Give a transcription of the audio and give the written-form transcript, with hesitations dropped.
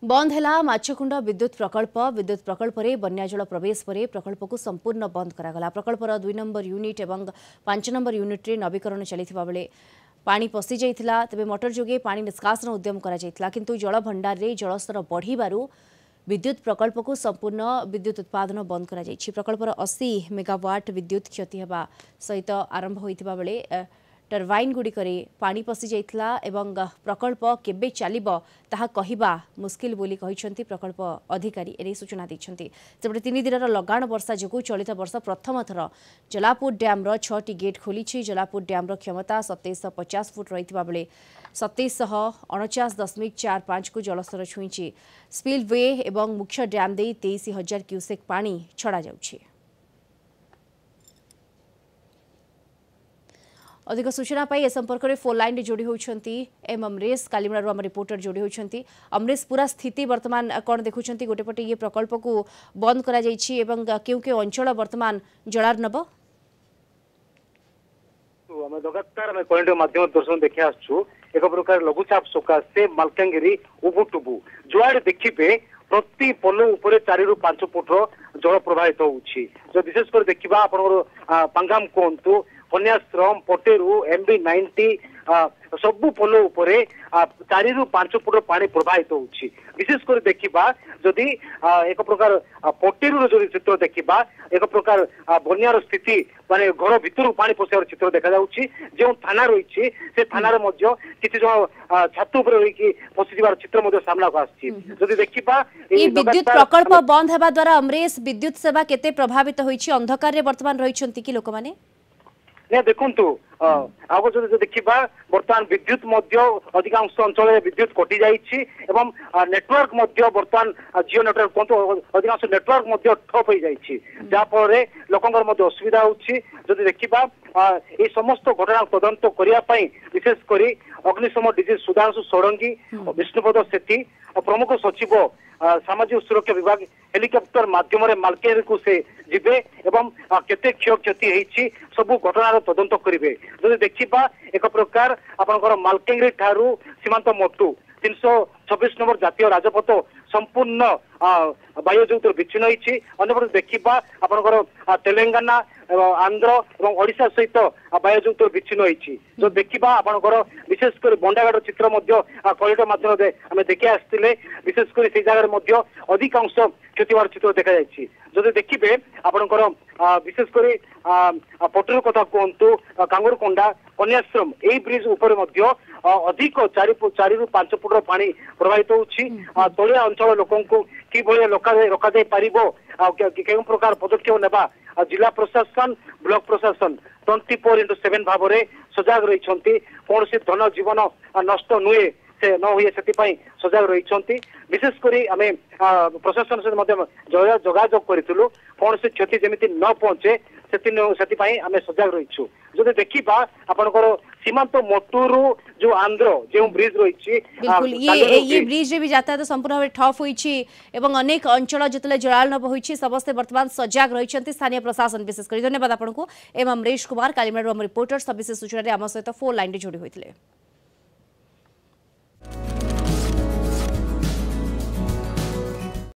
बंद है माछकुंड विद्युत प्रकल्प रे बन्याजल प्रवेश पर प्रकल्प को संपूर्ण बंद करागला। प्रकल्पर 2 नंबर यूनिट और 5 नंबर यूनिट रे नवीकरण चलता बेले पानी पशि जाइथिला। तेबे मोटर जोगे पानी निष्कासन उद्यम करा जाइथिला, किंतु जल भंडार रे जलस्तर बढ़िबारु विद्युत प्रकल्प को संपूर्ण विद्युत उत्पादन बंद करा जाइछि। प्रकल्पर 80 मेगावाट विद्युत क्षति हेबा सहित आरंभ होइथिबा बेले टर्बाइन गुड़िकरे पानी पशि जाइथिला एवं प्रकल्प केबे चलिबो ताहा कहिबा मुश्किल बोली कहिसंती प्रकल्प अधिकारी एने सूचना दैछंती। सेपटे 3 दिनर लगाण वर्षा जोगु चलित वर्ष प्रथम थर जलापुर डैम रो 6टी गेट खोलिछि। जलापुर डैम रो क्षमता 2750 फुट रहितबा बेले 2749.45 को जलस्तर छुईछि। स्पिलवे एवं मुख्य डैम दे 23,000 क्यूसेक पानी छड़ा जाउछि। अधिक सूचना पाई ए संपर्क में फोन लाइन जोड़ी होती एम अमरेश कालीमड़ा आम रिपोर्टर जोड़ी होती। अमरेश, पूरा स्थिति वर्तमान कौन देखुंत? गोटेपटे ये प्रकल्प को बंद करा जाइछि एवं केउ केउ अंचल वर्तमान जलार्णव लगातार आम करेन्ट माध्यम दर्शन देखि आसछु। एक प्रकार लघुचाप सकाशे मालकानगिरी उबुटुबु जुआड़े देखिबे प्रति पोल उपरे 4 ରୁ 5 फुट जल प्रवाहित होउछि। जो विशेषकर देखिबा आपनकर पांगाम कोंतु कन्याश्रम पटेरू MB90 सबु पोल उपरे 4 ରୁ 5 फुट पानी प्रवाहित होउछि। विशेषकर देखिबा जदि एक प्रकार पटेरू जो चित्र देखिबा एक प्रकार बन्यार स्थिति माने घर भितर पानी पसार चित्र देखा जाउछि। जो थाना रही से थाना मध्य किछि जो छात ऊपर रही पशि जीवार चित्र मध्य सामना को आछि। जदि देखिबा ई विद्युत प्रकल्प बंद हेबा द्वारा अमरेश विद्युत सेवा केते प्रभावित होइछि? अंधकार रे वर्तमान रहिछंती कि लोक माने? ने देखंतु आब जो देखिबा वर्तमान विद्युत मध्य अधिकांश अंचल विद्युत कटि जाइछि एवं नेटवर्क मध्य वर्तमान जियो नेटवर्क कोंतो अधिकांश नेटवर्क मध्य ठप हो जाइछि, जा फଳରେ लोकंगर मध्य असुविधा होछि। जदि देखिबा ए समस्त घटना तदंत करिया पई विशेष करी अग्निशम डीजी सुधांशु षडंगी विष्णुपद सेठी प्रमुख सचिव सामाजिक सुरक्षा विभाग हेलिकॉप्टर माध्यम मालकानगिरी को से जिबे एवं केते क्षय क्षति होइछि सबु घटनार तदंत करिवे। जदि देखिबा एक प्रकार आपनकर मालकानगिरी ठारू सीमांत मोटू 326 नंबर जातीय राजपथ संपूर्ण वायुजौतर विच्छिन्न होइछि। अन्यपटे देखिबा आपनकर तेलंगाना आंध्र और ओडिशा सहित वायुजौतर विच्छिन्न होइछि। जो देखिबा आपनकर विशेष कर बंडाघाट चित्र मध्य कॉरिडोर माध्यम आम देखि आस्तिले विशेष कर से जगह मध्य अधिकांश क्षति होवार चित्र देखा जाइछि। जदि देखिबे आपनकर विशेष कर पटेरू कथा कहतु कांगुरकोंडा कन्याश्रम ए ब्रिज ऊपर मध्य अधिक 4 ରୁ 5 फुट पानी प्रवाहित होउछि। तलिया अंचल लोकन को कि भले रखा जाय पारिबो केउ प्रकार पदक्षेप नेबा जिला प्रशासन ब्लॉक प्रशासन 24/7 भाव में सजग रही। कौन सी धन जीवन नष्ट नुए से न हुए से सजग रही। विशेषकर आम प्रशासन से जोगाजोग करूँ कौन सी क्षति जमी न पहुंचे से आम सजग रहीचु। जो देखा आपनकर सीमांत मोटूरू जो आंध्र जो ब्रिज रही बिल्कुल ये ब्रिज रे भी यातायात संपूर्ण भाव ठप होइछि एवं अनेक अंचल जतले जलार्णव होइछि समस्ते वर्तमान सजग रहिछंती स्थानीय प्रशासन विशेष करी। धन्यवाद आपनको एम अमरेश कुमार कालीमड़ा रिपोर्टर सविशेष सूचना आम सहित फोन लाइन जोड़ी होइथिले।